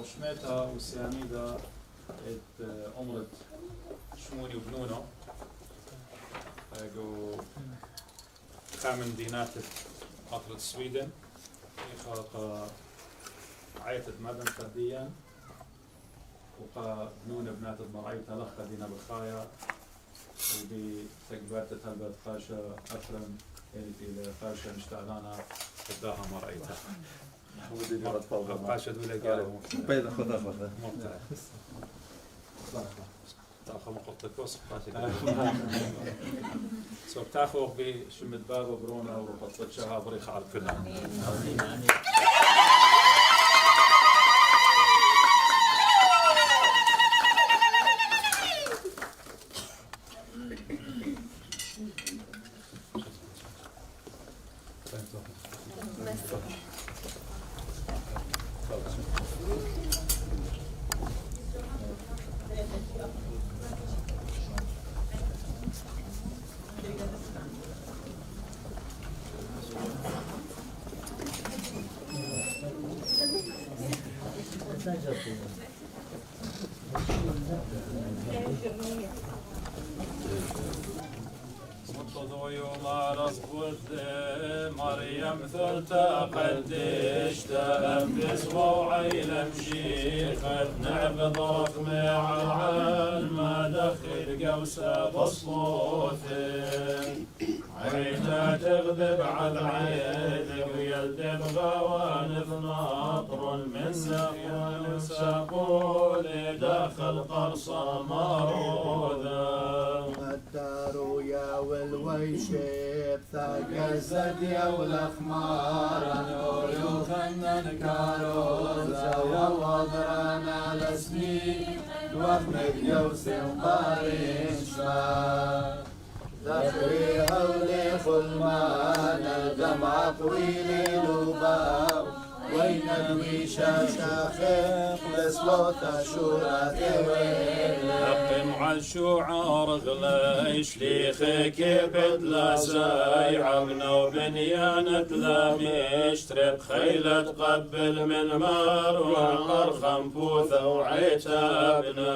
وشميتها وسياميدا عمرت شموني وبنونو جو خامن دينات عطرة السويدن خلق عيتة مدن قديا وقا بنونة بنات المرعية لخ دينا بخايا وبتكبات تلبت خاشة أفرم اللي في خاشة مشتغلانة قداها مرعيتها قاشة دولا قالوا بيضة خذها تاخذ مقطكوس سو تاخذ بشمت بابا برونا وقطت شهاب ريخ على كلها مريم ثلتا قديش تأبس وعيلة مشيخة نعبد رقمي على ما دخل قوسة بصوتي عيلة تغذب على العيد ويلدب غوانف ناطر من سقوان سقولي داخل قرصة مروذة الدار يا والويشب ثقزت يا والأخمار نور يخنن كاروزة والوضرنا لسنين وخمد يوسم قريشا ذكري هولي خلمان الدمع طويل لباب وين الميشا شاخق لسلوتا شوراتي أقم عالشعار غليش ليخك بدلا سايعبنا وبنيانك لا مشترب خيلة تقبل من مروع قرخم بوثة وعتابنا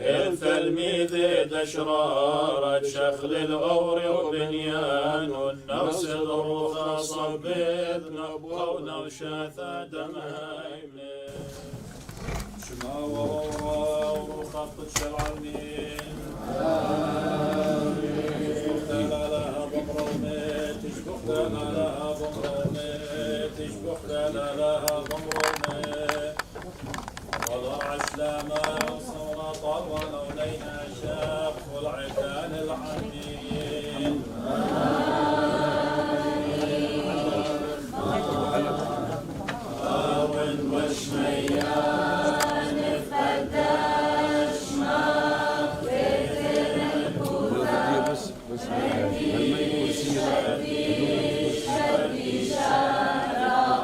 التلميذ دشرارة شخل الأور وبنيان والنفس ضروخة صبيتنا وبونا وشاثة دمايم شما وخطط شرعمين تشبخنا لها ضمرمي تشبخنا لها ضمرمي تشبخنا لها ضمرمي وضع سلاما وصورة طول ولينا شاف والعتان العمين آون وشميان فداش ما فتن الهدى شبي شارع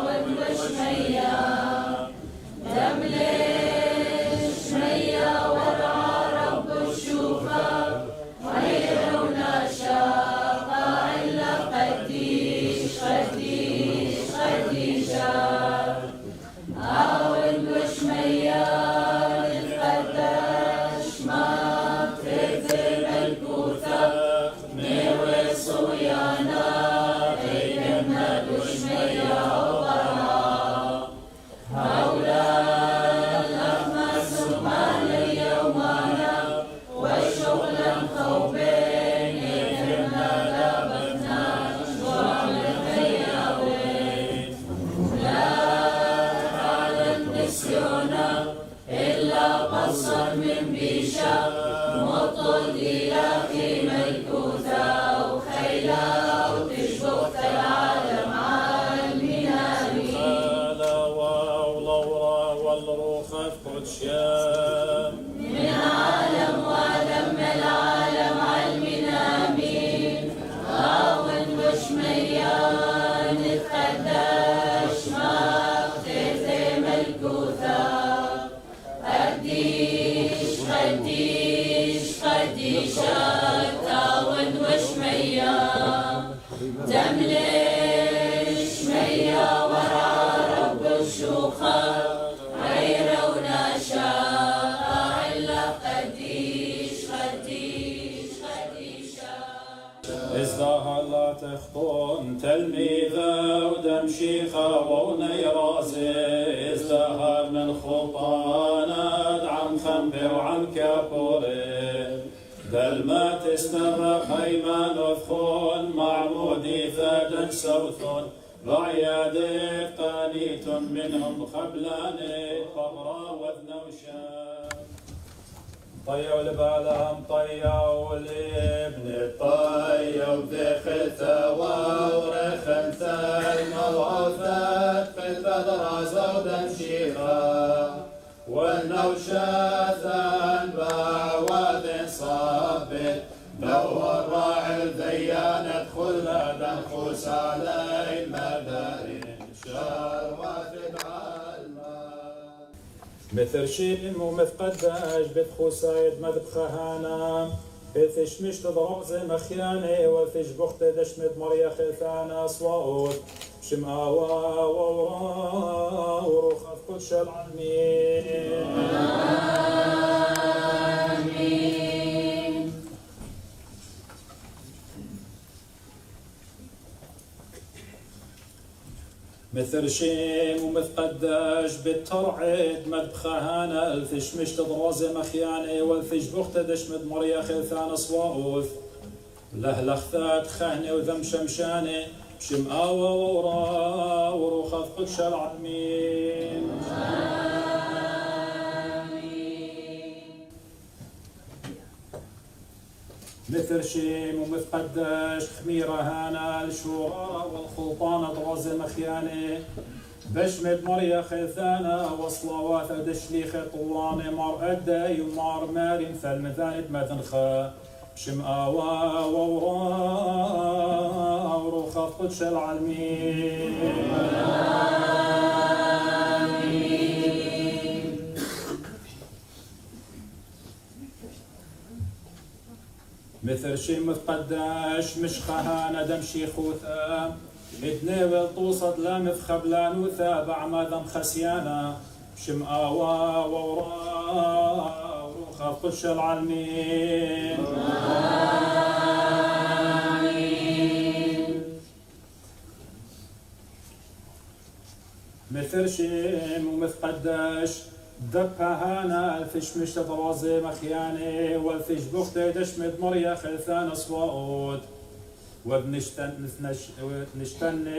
ازدهر لا تخطون تلميذه ودم شيخه ونيرازي ازدهر من خطانا عم خنبي وعم كابوري دل ما تستمر خيمان وثخون معمودي ثاجا سوثون بعيادي قانيت منهم خبلاني خبرا وذنوشان طيّوا لبالهم طيّوا لابن طيّوا ذخلته ورخلته الموعوثات في البدرازة ودمشيخة والنوشة ذنبع وذن صابت لو الراعي الذيان ادخل دنخوس علي المدارين شروات العلمان مثل شيم ومثقداش بتخوسايد مذبخهانا بثش مش تضرب زي مخياني وثش بخت دشمت مريا خلفانا صوت شماوا وورا وروخف كل العالمين مثل شيم ومثقداش بالترعد مذبخهانا الفش مش تضرز مخياني والفش بخت دشمت مريا خلفان صواوث لهلخثات خهني وذم شمشاني شمآوى وورا وروخف قدش العالمين مثل شيم ومثقداش خميرة هانا الشورى والخلطانة طراز مخياني بشمت مريا خيثانا وصلوات دشلي خطواني مار أدى ومار مارين فالمذانب مذنخا شمآوا وورا وروخف قدش العالمين مثل شي مثقداش مش خهانة دم شيخوثا اتناول طوصد لامث خبلانوثا بعما ذم خسيانا شمآوا وورا وروخف قدش العالمين مثل شي ومثقداش دبهانا الفش مش تضرازي مخياني والفش بختي دشمت مريا خلثان صوات وبنشتني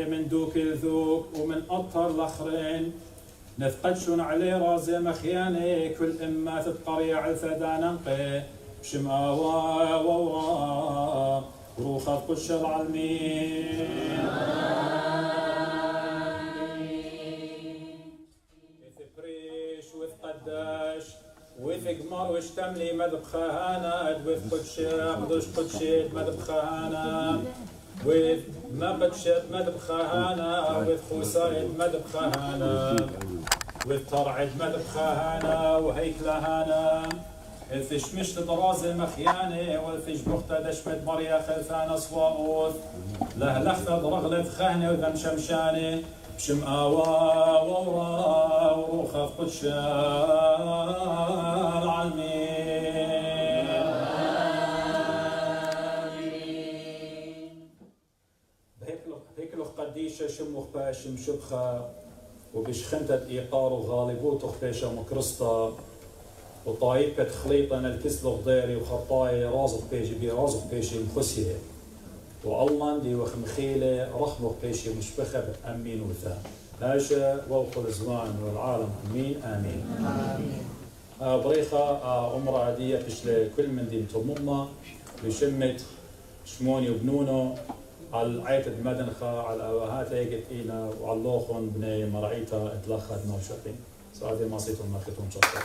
من دوك الذوق ومن أطهر الأخرين نفقدشون عليه رازي مخياني كل إما تتقريع الفدا ننقي بشمآوا وورا روخة قدش العالمين قداش وفي قمر واشتملي مذبخهانا وفي قدشة قدش قدشت مذبخهانا وفي ما قدشت مذبخهانا وفي خوسايد مذبخهانا وفي ترعد مذبخهانا وهيكلهانا الفش مشت طراز المخياني والفش بخته دشمت مريا خلفان صواوث له لحظة رغلة خهني وذم شمشاني شمآوا وورا وروخة قدش العالمين هيكلو قديشة شموخ باشم شبخة وبشخنتة إيقار وغالبو تخبيشة مكرسطة وطايبة خليطة الكسلو غضيري وخطاي رازق بيجي بي رازق بيجي مخسية وألماندي وخمخيلة رخمخ بيشي مشبخة بأمين وثا هاشا ووقل الزمان والعالم أمين آمين بريخة عمرة عادية بشلي كل من دين تمومة بشمت شموني وبنونو على العيتة مدنخة على الأواهات ليقت إينا وعلى اللوخون بني مرعيتا اتلخت نوشقين سعادي ما صيتم ماخيتون شخصا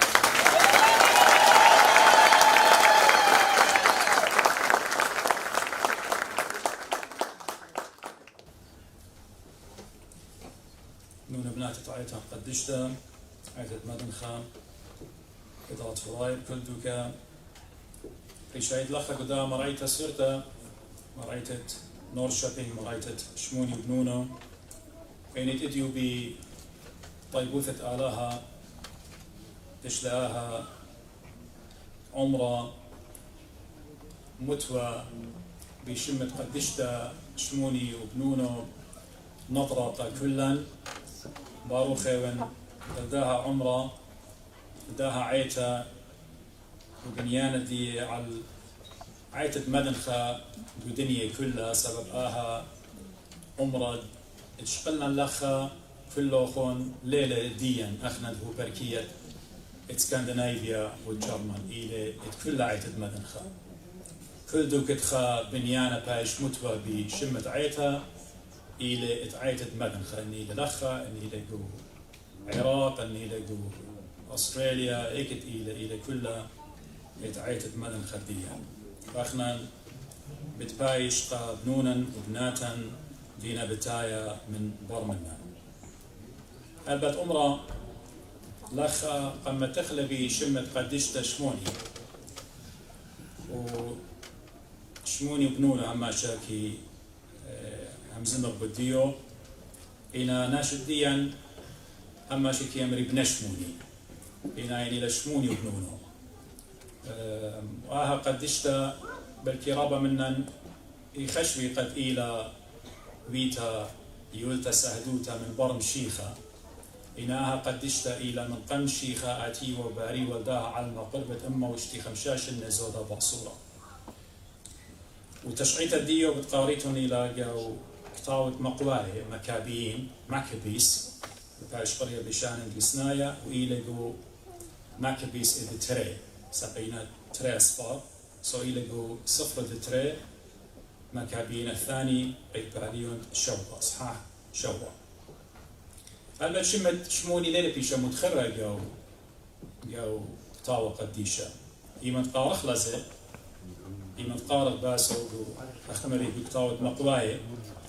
نون بنات عيتها قدشتا عيتت مدنخا إضاءة فرايب كل دوكا ريشايد لخا قدام مرأيتا سرتا مرأيتت نور شابين مرأيتت شموني بنونو بينت إديو بطيبوثة آلاها تشلاها عمرة متوى بشمة قدشتا شموني وبنونو نطرة كلا باروخيون داها عمرة داها عيتا وبنيانة دي على عيتة مدنخة بدنيا كلها سبب آها عمرة اتشقلنا لخا كله خون ليلة ديا أخنا هو بركية اسكندنافيا والجرمن إلى كلها عيتة مدنخة كل دوكتخا بنيانة بايش متوى بشمة عيتها إلى عيتة مدنخة إني لخا إني لقو عراق إني لقو أستراليا إيكت إلى كلها عيتة مدنخة ديا فأخنا بتبايش قا بنونا وبناتا دينا بتايا من برمنا ألبت أمرا لخا قم تخلبي شمة قدشتا شموني وشموني وبنونا أما شاكي همزمر بديو إنا ناشد ديا أما شاكي أمري بنشموني إنا يعني لشموني وبنونو وآها قدشتا بالكرابة منن يخشوي قد إلى ويتا يولتا سهدوتا من برم شيخة إناها قدشتا إلى من قم شيخة آتي وباري ولداها على قربة أمه واشتي خمشاش النزودة بقصورة وتشعيت الديو بتقاريتهم إلى جو كتاوة مقواي مكابيين ماكبيس بتاعش قرية بشان الجسنايا وإلى جو ماكبيس إذ تري سقينا تري أصفار سو إلى جو صفر تري مكابين الثاني إقباليون شوبا صحاح شوبا هل شمت شموني ليلة بيشا متخرة جو طاوة قديشة إيمان قارخ لزي إيمان قارخ باسو أخمري بكتاوة مقواي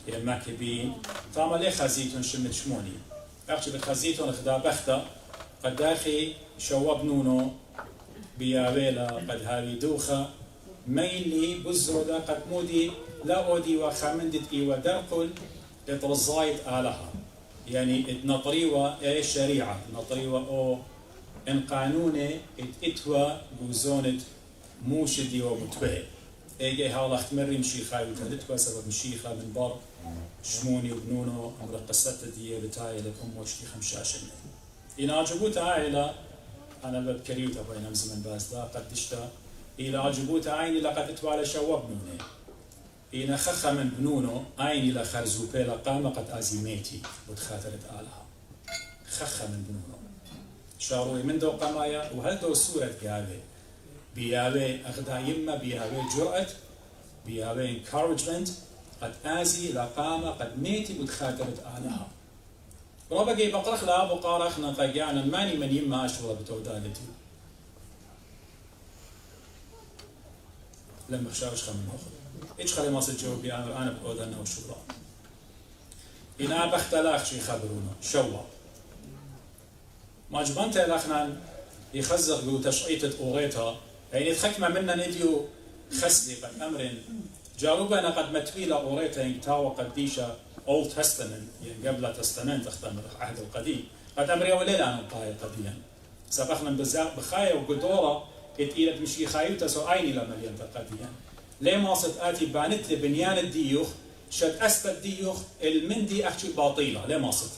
يا ماكبين طاما ليه خزيتون شمت شموني أخشي بخزيتون أخدا بختا قد داخي شواب نونو بياويلا قد هاوي دوخة ميلي بزودا قد مودي لا أودي وخامندت إيوا درقل إطرزايت آلها يعني نطريوا إيه الشريعة نطريوا أو إن قانوني إتوا جوزونت موشدي ومتوه إيجي هالا اختمري مشيخة وتهدتوا سبب مشيخة من بر شموني وبنونو أمر قصة دي بتاعي لكم وشتي خمشاشن إن عجبوت عائلة أنا ببكريوتا بين زمن باز دا قدشتا إلى عجبوت عيني لقد اتوالى شواب نوني إن خخ من بنونو عيني لخرزوبي لقام قد أزيميتي وتخاطرت آلها خخ من بنونو شاروي من دو قمايا وهل دو سورة بياوي أخدا يما بياوي جرأة بياوي encouragement قد آزي لقام قد ميتي وتخاطرت آلها ربقي بقرخ لا بقارخنا قيانا ماني من يما أشغل بتودالتي لما خشاوش خمن أخذ إيش خلي ما سجوا بيعمل أنا بقودنا وشورا إنا بختلاخ شي خبرونا شوا ما جبنت لخنا يخزق جو تشعيت أوغيتها يعني تخكمة منا نديو خسلي قد أمر جاوبنا قد متويلة أوغيتها ينتاوى قديشة Old Testament يعني قبل تستمنت اختمر عهد القديم قد أمر وليلا عن القاية قديا سبقنا بخاية وقدورة إتقيلت مشي خايوتا سو عيني لما ينتقديا ليه ما صد آتي بانت بنيان الديوخ شد أسبت ديوخ المندي أحكي باطيلة ليه ما صد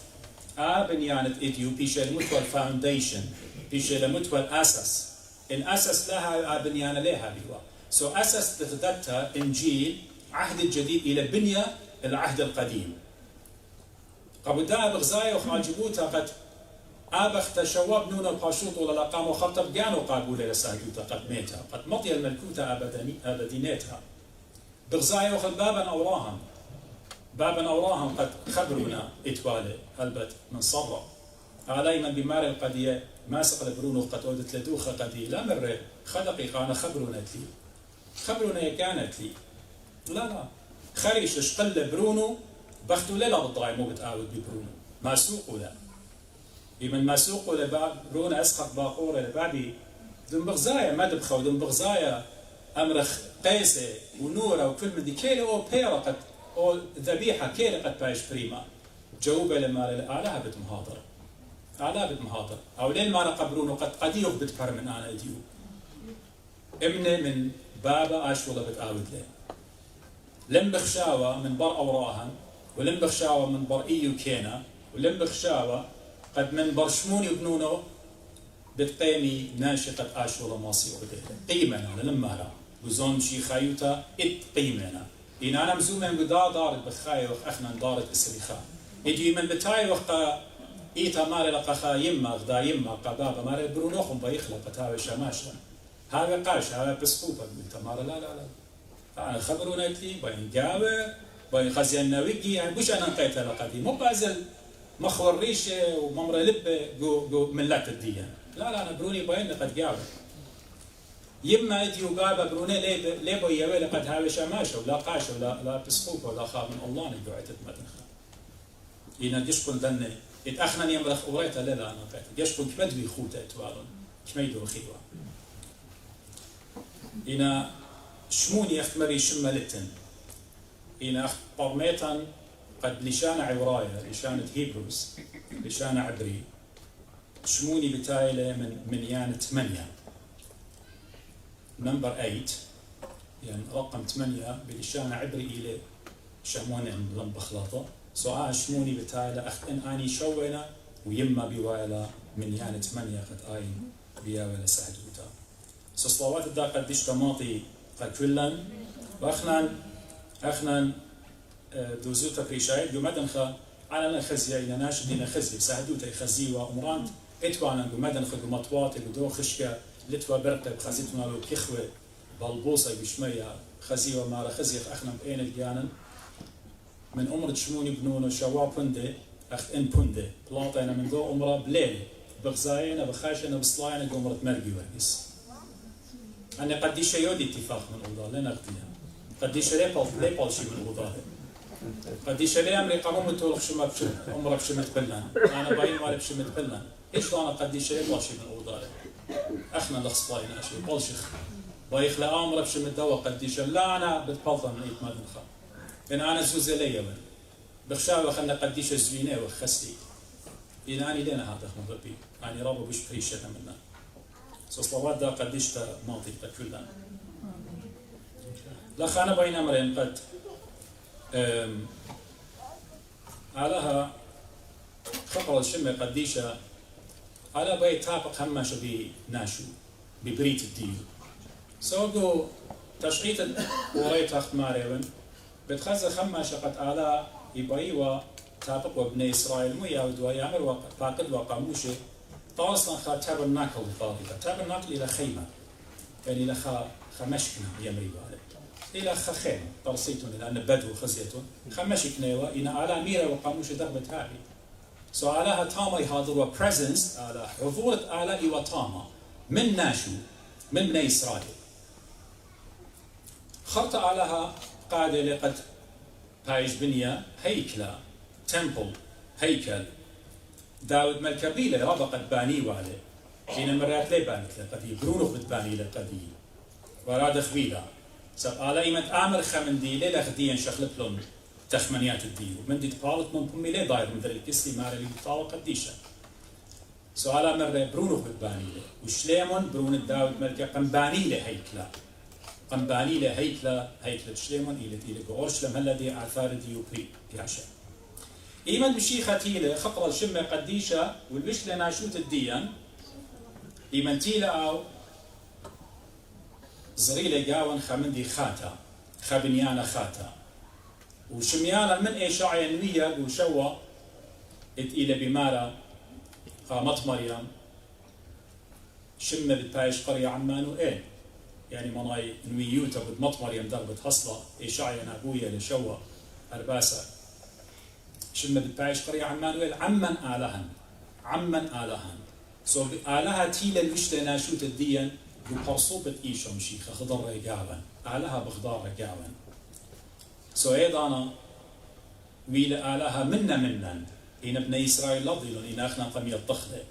بنيان إديو بيش المتوى الفاونديشن بيش المتوى الأساس الأساس لها بنيان لها بيوا سو أساس تخدتها إنجيل عهد الجديد إلى بنية العهد القديم قبل دا بغزايا وخاجبوتا قد أبخت شواب نون القاشوط ولا لقام وخطب جانو قابولة لساجوتا قد ميتا قد مطي الملكوتة أبدينيتها بغزايا وخد بابا أوراهم قد خبرونا إتوالي هلبت من صبر علي من بمار القدية ما سقل برونو قد أودت لدوخة قدي لا مرة خدقي قانا خبرونا كانت لي لا خريش اشقل برونو بختو ليلة بالضاي مو بتقاود ببرونو ما سوقوا له يمن ما سوقوا لبرون أسخط باقورة لبعدي دم بغزايا ما دبخه ودم بغزايا أمرخ قيسة ونورة وكل من دي كيلة أو بيرة قد أو ذبيحة كيلة قد بايش بريمة جاوبة لما الآلهة بتمهاضر آلهة بتمهاضر أو لين ما نقبرون وقد قديوه بتبر من أنا أديو إمني من بابا أشوله بتآود له لم بخشاوة من بر أوراهن ولم بخشاوة من بر إيو كينا ولم بخشاوة قد من برشموني وبنونو بتقيمي ناشقة آشوله ماصي وبديه قيمنا لما لا وزون شي خايوتا قيمنا إن أنا مزومن بدا دارت بخاي وخ أخنا دارت إسريخا يجي من بتاي وخا إيتا ماري لقخا يما غدا يما قبابا ماري برونوخم بيخلق بتاوي شماشا هذا قاش هذا بسقوبة إيتا ماري لا لا لا أنا خبرونا لي بين جاوة بين خزيان نويجي يعني بوش أنا نقيت لقدي مو بازل مخور ريشة وممر لب جو ملات الدين لا لا أنا بروني بين لقد جاوة يما يجي وقابا بروني ليه بيوي لقد هاوي شماشة ولا قاشة ولا بسقوبة ولا خاب من الله نجوعت المدنخة إن جشكن دني إتأخنا يمرخ أوريتا لا لا أنا قيت جشكن كمدوي خوتا توالون كميدو خيوا إن شموني أختمري شمالتن إن أخت برميتن قد لشان عبراية لشانة هيبروس لشان عبري شموني بتايلة من يان 8 نمبر 8 يعني رقم 8 بلشان عبري إلى شموني لم بخلاطة سؤال شموني بتايلة أخت إن أني شوينا ويما بوايلة من يان 8 قد آين بياويلة سعدوتا صلوات الدا قديش تماطي قد كلن وأخنا دوزوتا بريشايد يومدنخا على الخزية إلى ناشدين خزية سعدوتا خزية وأمرانت إتوانا يومدنخا مطوات بدو خشكة لتوا برقة بخزيتنا لو كخوة بالبوصة بشمية خزية ومارا خزية أخنا بأين الجانن من أمر تشموني بنونو شوا بندي أخت إن بندي بلاطينا من دو أمرا بليلي بغزاينا بخاشنا بصلاينا قمرت مرقي وهيس أنا قديش يودي اتفاق من الله لنا اغتيان قديش ليه بالشي من الله قديش ليه أمريكا مو متولخ شو ما بشم عمره بشم تبلن أنا باين مالي بشم تبلن إيش أنا قديش ليه بالشي من الله أخنا لخصطاينا شيء بالشيخ بايخ لا عمره بشم الدواء قديش لا أنا بتبلطن من إيد ما دنخا إن أنا زوزي ليا من بخشاوة خلنا قديش زوينة وخستي إن أنا لنا هذا من ربي أنا رابو بش بريشة منا صلوات دا قديش تا ماضي كلنا لا خانا بين أمرين قد علىها خبر الشمة قديشة على بيت تابق همش بناشو ببريت الديو سوقو تشقيت وريت أخت ماريون بتخزى خمش قد على يبايوا تابق وابن إسرائيل مو يعودوا يعمل وقت فاقد وقاموشي طاسنا خا تابرناكل الطاقة تابرناكل إلى خيمة يعني إلى خمشكنا يمري بالك إلى خيمة طرسيتون لأن بدو خزيتون خمشكنا وإن على ميرا وقاموش ضربت هاي سؤالها تاما يحاضروا presence على حضور على إيوا تاما من ناشو من بني إسرائيل خرط علىها قاعدة لقد بايش بنية هيكلة temple هيكل داود ملكبيلة ربقت باني والي حين مرات لي بانت لقدي برونخ بتباني لقدي وراد خبيلة سب على إيمت آمر خمندي لي لخديا شخلت لهم تخمنيات الديو من دي تقالت من بمي لي داير من ذلك الكسلي ماري اللي بطاوة قديشة سؤالا مرة برونخ بتباني لي وشليمون برون داود ملكة قنباني لي هيكلة قنباني لي هيكلة شليمون إلى بأورشلم هلا دي آثار ديو بيعشا إيمان بشي ختيلة خطرة الشمة قديشة والبشلة ناشوت الديان إيمان تيلة أو زريلة قاون خمندي خاتا خبنيانا خاتا وشميانا من إيشاع ينوية وشوا إلى بمارا قامت مريم شمة بتايش قرية عمانوئيل يعني مناي نويوتا بدمط مريم ضربت هصلة إيشاع ينابوية لشوا أرباسة شمة بتايش قرية عمانوئيل عمن آلهن سو آلهة تيلا الوشلة ناشوت الدين بقرصوبة إيشا مشيخة خضر ريقاوان آلهة بخضار ريقاوان سو أيضانا ويل آلهة منا إن ابن إسرائيل لضيلون إن أخنا قمي الطخلة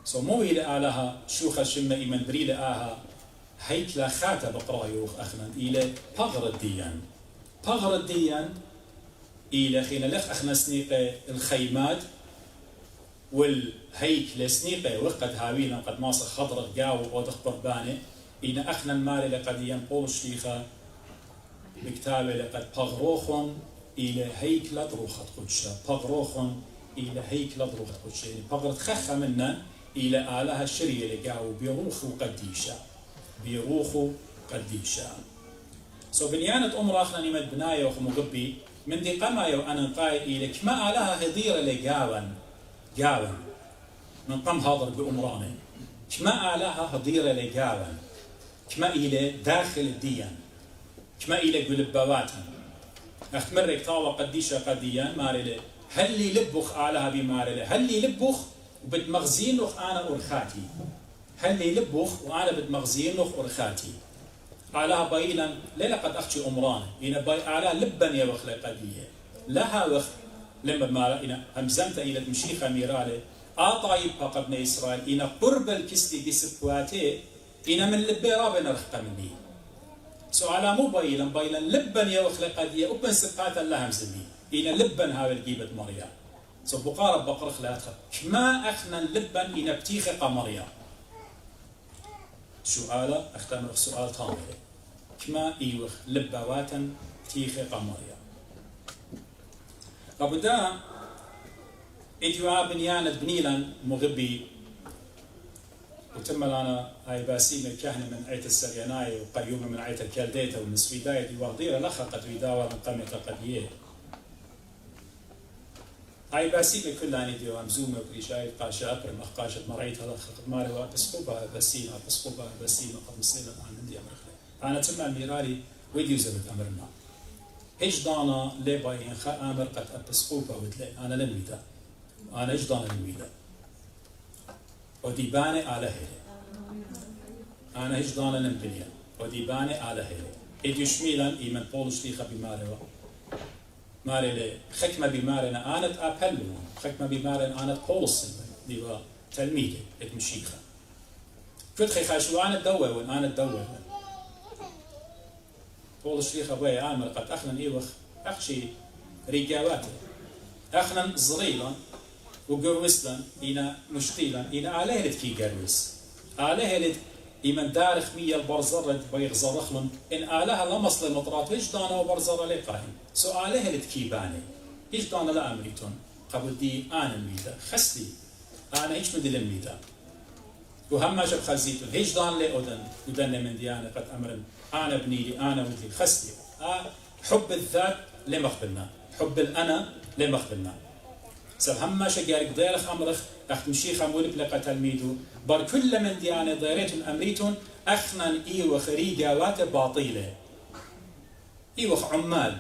سو مو إلى آلها شوخ الشمة إمن بريل آها هيك لا خاتة بقرايوخ أخنا إلى بغر الديان بغر الديان إلى خينا لخ أخنا سنيقة الخيمات والهيك لسنيقة وقت هاوينا قد ماصر خضرة قاو ودخ قربانة إن أخنا المالي لقد ينقول شليخة بكتابة لقد بغروخن إلى هيك لدروخة قدشة بغروخن إلى هيك لدروخة قدشة يعني بغرت خخة منا إلى آلها الشرية لقاو بيروخو قديشة بيروخو قديشة سو بنيانة أمر أخنا نمد بناية وخمغبي من دي قماية وأنا قاي إلى كما آلها هضيرة لقاون قاون من قم هاضر بأمرانه كما آلها هضيرة لقاون كما إلى داخل الديان كما إلى قلبواتهم أختمرك طاوة قديشة قديان مارلي هل لي لبخ آلها بمارلي هل لي لبخ وبتمغزين لخ أنا أرخاتي هل لي لبخ وأنا بتمغزين لخ أرخاتي آلها بايلا ليلة قد أخشي أمران إن باي آلها لبا يوخ لقدية لها وخ لما ما إن همزمت إلى تمشيخة ميرالي طيب ابن إسرائيل إن قرب الكسلي بسبواته إن من لبي رابنا رخقة مني سؤال مو بايلا لبا يوخ لقدية أبن سبقاتا لها مزمي إن لبا هاو الجيبة مريا سو بقارب بقرخ لا تخف كما أخنا لبا إن بتيخ قمريا سؤال أختمر سؤال طامر كما إيوخ لبواتا بتيخ قمريا قبدا إدواء بنيانة بنيلا مغبي وتمل أنا هاي باسيم الكهنة من عيت السرياناي وقيومة من عيت الكالديتا ومن سويداية دي وغضيرة لخقت ويداوى من قمة قديه هاي باسيم كلها نديو أمزومة وكريشاية قاشة أبر مخقاشة مرعيتها لخقت ماري وابسقوبها بسيمة قد مصيلة عن عندي أمرخلة أنا تمل ميراري ويديو زبط أمرنا هيج دانا لباين خا أمر قد أبسقوبها ودلي أنا لنويدا أنا هيج دانا لنويدا وديباني على هيلي أنا هيج دانا لنبنيا وديباني على هيلي إديو شميلا إيمن بولش ليخا بماري ماري لي خكمة بمارنا آنت أبلو خكمة بمارنا آنت بولس ديوا تلميذي اتمشيخة كنت خيخا شو آنت دوّة وان آنت دوّة بولس ليخا بوي آمر قد أخنا إيوخ أخشي ريقاواتي أخنا زريلا وقروسلا إنا مشتيلا إنا عليه كي قروس عليه إمن دارخ مية البرزرة بيغزرخلن إن آلها لمصل المطرات إيش دانا وبرزرة لقاهم سؤاله لتكيباني إيش دانا لا أمريتون قبل دي أنا الميدا خسلي أنا إيش مدل الميدا وهم ما شب خزيتون إيش دانا لأودن ودن من ديانة قد أمرن أنا بنيلي أنا ودي خسلي حب الذات لمخبلنا حب الأنا لمخبلنا سب هم ما شجارك ضيرخ أمرخ أخت مشيخ أمول بلقى تلميذه بر كل من ديانة ضيرتون أمريتون أخنا إيوخ ريقاوات باطيلة إيوخ عمال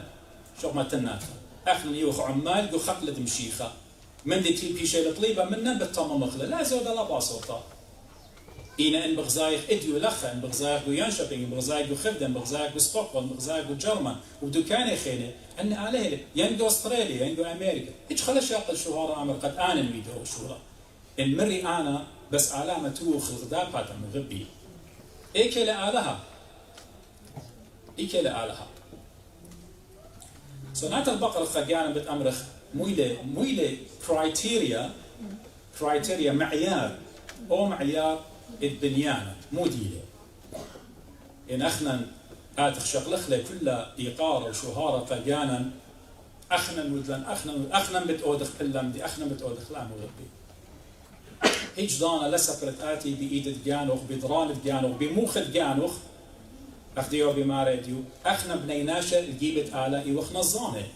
شو ما تنافع أخنا إيوخ عمال جو خقلة مشيخة من دي تي بيشي لطليبة منا بالطمم مخلة لا زود لا باصوطة إينا إن بغزايخ إديو لخا إن بغزايخ جو ينشبين إن بغزايخ جو خفدن بغزايخ جو ستوكهولم بغزايخ جو جرمان ودكاني خيلة أن عليه ينجو أستراليا ينجو أمريكا إيش خلش يقل شهارة أمر قد آنا الميدو شورا المري أنا بس علامة توخ الغداقات المغبي إيكي لآلها صناعة البقرة خجانا بتأمرخ مويلة كرايتيريا معيار أو معيار الدنيانا مو ديلة إن أخنا آتخ شغلخلة كلها إيقار وشهارة خجانا أخنا ودلن أخنا بتأودخ كلهم دي أخنا بتأودخ لا مغبي هيج دانا لسكرت آتي بإيد جانوخ بدران جانوخ بموخ جانوخ أخديو بمارديو أخنا بنيناشة الجيبة آلا إيوخ نظانة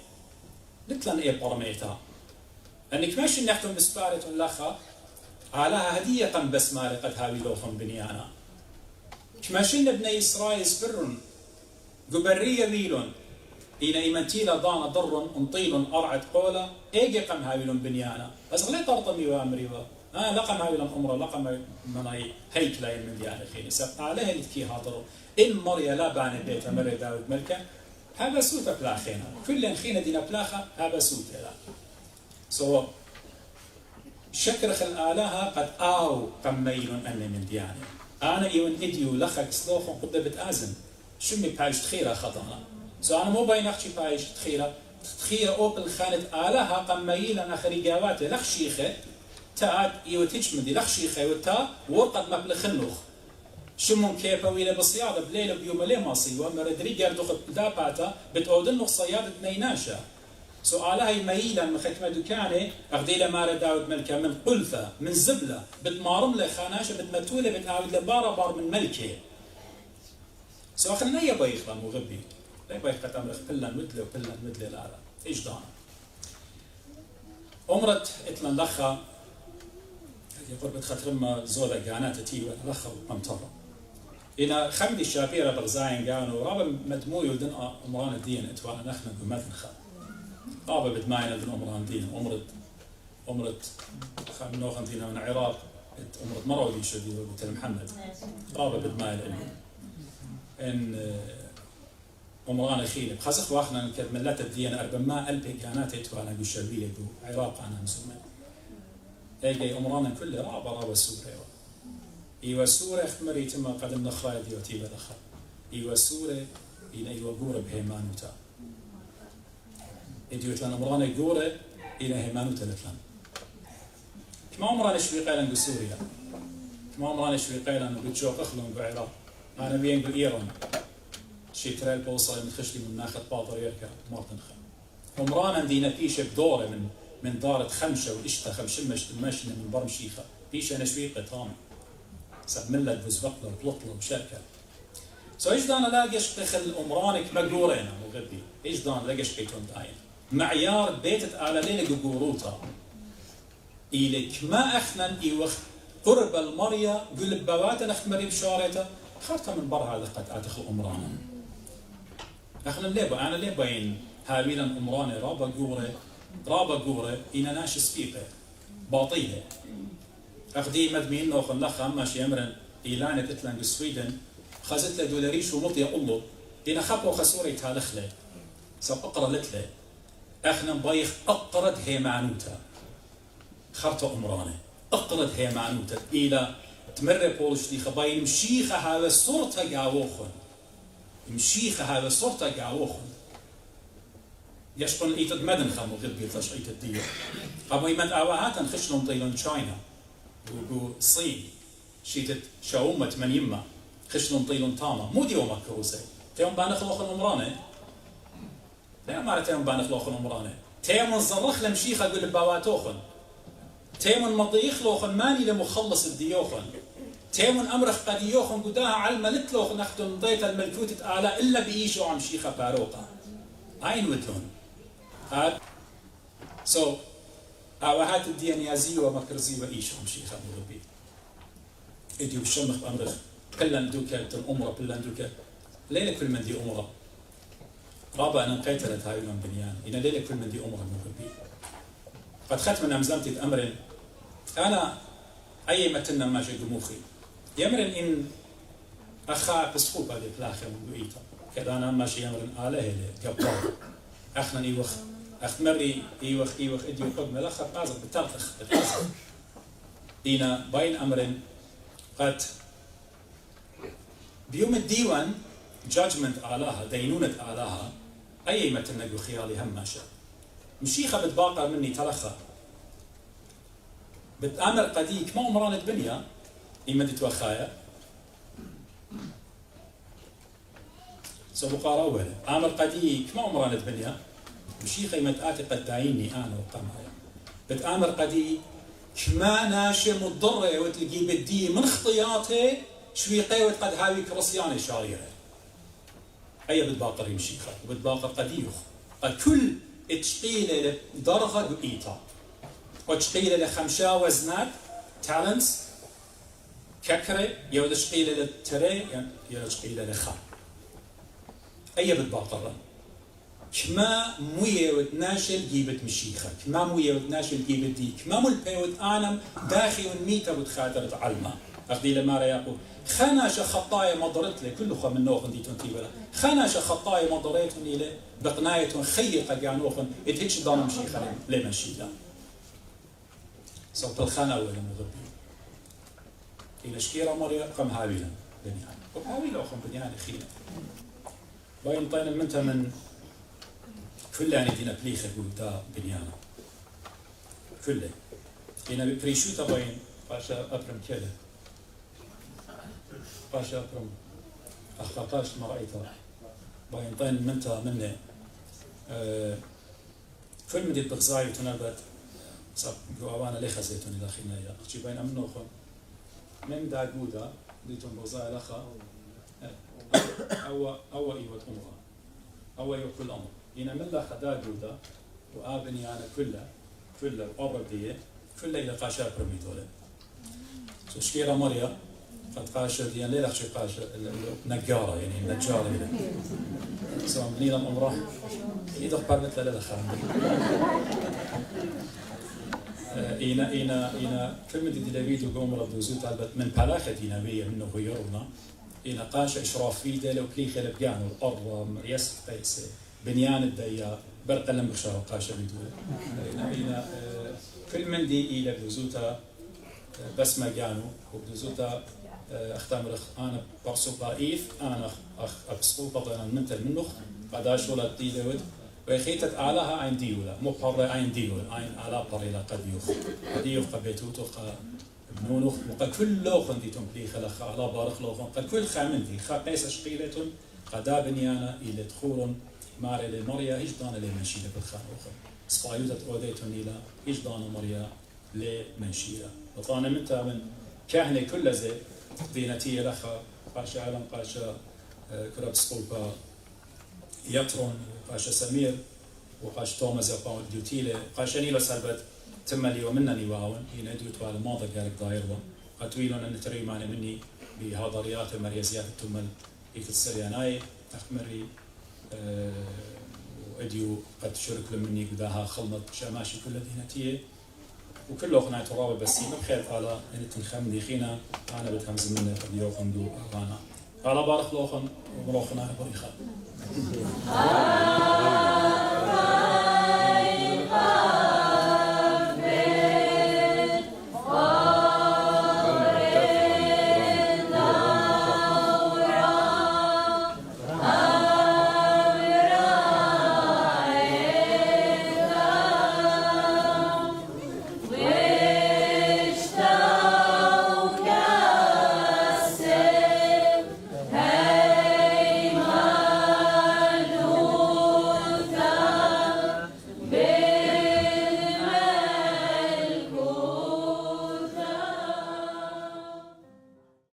نتلن إيه برميتها أنك ماشي نحتم بسبارة لخا علىها هدية بس مالي قد هاوي لوخم بنيانا كماشي بني إسرائيل سبرن قبرية ويلون إن إيمانتيلا دانا ضر انطيل أرعد قولا إيجي قم هاويلون بنيانا بس غلي طرطمي وامري لقم هاويلون أمره لقم مناي هيك لا من ديانا خيني سب عليه اللي تكي هاضروا إن مريا لا باني بيت مريا داود ملكة هذا سوتا بلاخينا كل خينا دينا بلاخة هذا سوتا لا سو شكرخ الآلهة قد آو قميل أني من دياني أنا إيون إديو لخك سلوخن قد بتآزم شمي بايش تخيرة خطأنا سو أنا مو باين أخشي بايش تخيرة أوبل خانت آلهة قميل أنا خريجاواتي لخ شيخة تاعت إيو تجمدي لخ شيخة وتا ورقد مبلغ خنوخ شمون كيبا ويلا بصيادة بليلة بيوم ليه ماصي ومردري جاردو خد داباتا بتعودن نخ صيادة نيناشا سؤالها ميلا من ختمة دكانة أغديلا مارا داود ملكة من قلفة من زبلة بتمارم له خاناشة بتمتولة بتعاود لبارا بار من ملكة سو أخنا يبا يخلا مغبي لا يبا يخلا تمرخ بلا مدلة وبلا مدلة لا إيش دانا أمرت إتلان لخا يقول بتخترم زودة قانات تي لخا وممترة إن خمدي الشابيرة بغزاين قانوا رابا مدموي ودن أمران الدين إتوانا نخنا بمثنخا رابا بدماينا ذن أمران دين أمرت خمنوخن دينا من العراق أمرت مرودي شديد وقلت محمد رابا بدماينا إن أمران خيلب خاصة واخنا كد ملات الدين أربما ألبي كانات يتوانا بشبيه دو عراق أنا مسلمان هيجي أمران كل رابا سورة إيوا سورة خمري تما قدم نخراي ديوتي بدخل إيوا سورة إن إيوا جورة بهيمانوتا إديوت لنا أمران جورة إلى هيمانوتا لتلان كما أمران شوي قيلان بسوريا كما أمران شوي قيلان بتشوق أخلون بعراق أنا بين بإيران شي ترى البوصة متخشلي من ناخذ باطر يركع مرتن خم أمران دينا فيش بدورة من دارة خمشة وإشتا خمشمش تمشي من برم شيخة فيش أنا شوي قطام سب ملة بزبقلة وطلطلة وشركة سو إيش دانا لاقيش دخل أمرانك مقورينا مغبي إيش دانا لاقيش بيتون داين معيار بيتت على ليلة قوروتا إليك ما أخنا إيوخ قرب المريا قلب بواتنا أخت مريب شاريتا خارتا من برها لقد أدخل أمرانا أخنا أنا ليه باين هاويلا أمراني رابا قوري إنا ناش سبيقه باطيه أخدي مدمين نوخن لخا ماشي أمرن إيلانة تتلان بالسويدن خزت له دولاريش ومطي أقوله دينا خبو خسوري تالخله سب أقرأ لتله أخنا بايخ أقرد هيمانوتا خرطة أمرانة أقرد هيمانوتا إلى تمر بولش دي خباين مشيخة هذا صورتها جاوخن مشيخة هذا صورتها جاوخن يشقن إيتد مدن خمو غير بيطلش إيتد ديو أبو إيمد أواهاتا خشنهم طيلون تشاينا وقو الصين شيتت شاومة من يما خشنهم طيلون تاما مو ديوما كروسي تيوم بانخلوخن أمرانة لا ما تيمون بانخلوخن أمرانة تيمون زرخ لمشيخة قول بواتوخن تيمون مضيخ لوخن ماني لمخلص الديوخن تيمون أمرخ قديوخن قداها علم لتلوخن أختم ضيت الملكوتة آلاء إلا بإيشو عم شيخة باروقة عين ودلون هاد سو أوهات الدين يازي ومكرزي وإيشو عم شيخة مربي إديو بشمخ بأمرخ كلن دوكا الأمرة كلن دوكا ليلة كل من دي أمرة رابع أنا قيتلت هاي من بنيان إن ليلة كل من دي أمرة مربي قد ختم من أمزمتي أمر أنا أي متنا ما جد مخي يمر إن أخا بسخوب هذه الآخر وقيتا كذا أنا ماشي يمر آله جبار أخنا إيوخ أخمري إيوخ إديو قد ملخ بازر بترتخ إنا بين أمر قد بيوم الديوان judgment آلها دينونة آلها أي متنا جو خيالي هم ماشى مشيخة بتباقى مني تلخا بتأمر قديك ما أمران الدنيا إيمدت وخايا سبقار أولا أمر قديك ما أمران الدنيا مشيخة يمتآتي قد دايني أنا وقمايا بتأمر قديك كما ناشي مضرة وتلقي بدي من خطياته شوي قيوة قد هاوي كرسياني شاريرة أي بتباقر مشيخة وبتباقر قديوخ قد كل اتشقيلة درغة بإيطا وتشقيلة لخمشة وزنات تالنتس ككرة يو تشقيلة للتري يو تشقيلة لخا أي بتباقر كما موية وتناشل جيبت مشيخة كما موية وتناشل جيبت دي كما ملبي وتآنم داخي ونميتة وتخادرت علمة أخدي لما يقول خناش خطايا مضرت لي كل خو من نوخن دي تنتي ولا خناش خطايا مضريتني لي بقناية خيقة جانوخن اتهش دانم شي خلين لما شي لا صوت الخنا ولا مغبي إلى شكيرة مريا قم هابيلا بنيان وهابيلا أخم بنيان خينا باين طين المنتا من كل يعني دينا بليخة قلتا بنيانا كل دينا ببريشوتا باين باشا أبرم كده باشا أبرم أخلاقاش ما رأيتها باين طين المنتا مني كل مدي بغزاي وتنابت صاب جوابانا ليه خزيتوني داخلنا يا أختي باين أمنو خم من دا جودا ديتون بغزاي لخا أو إيوة أمها أو إيوة كل أمر هنا من لا خدا جودا وآبني أنا كله أبردية كله إلى قاشا برميتوله تشكيرة مريا قد قاشا ديان ليه لخشي قاشا نجارة يعني النجارة هنا سواء بنينا أمره إذا قرنت لا خام إنا كل مدة دلابيد وقوم رب وزوت علبت من بلاخة دينامية منه غيرنا إنا قاش إشراف في ده لو كلي خلف جانو الأرض مريس قيس بنيان الديا برقلم بخشار قاشة بدول إنا كل من دي إلى بوزوتا بس ما جانو وبوزوتا أختمر أنا برسو ضعيف أنا أبسطو بطنا منتل منه بعداش ولا ديود ويخيتت علىها عين ديولا مو حرة عين ديول عين على بريلا قد يوخ قبيتوت وقا بنونوخ وقا كل لوخن ديتم بلي خلخ على بارخ لوخن قا كل خامن دي خا قيس شقيلتون قدا بنيانا إلى دخول ماري لمريا إيش دانا لمنشيلة بالخانوخن سبايوتت أوديتون إلى إيش دانا مريا لمنشيلة وطانا من كاهنة كل زي دينتي لخا قاشا علم قاشا كرب سقوبا يطرون قاشا سمير وقاش توماس يقاون ديوتيله قاشا نيلو سالبت تملي ومنا نيواون هنا ديوت على الماضي قالك دايروا قتويلون ان تري معنا مني بهضريات المريزيات التمل هيك السرياناي اخمري واديو قد شرك مني قداها خلط شماشي كل دينتيه وكله قناع تراب بس بخير على ان تنخم خينا انا بتهمز منه قد يوخن دو اغانا على بارخ لوخن وروخنا بريخا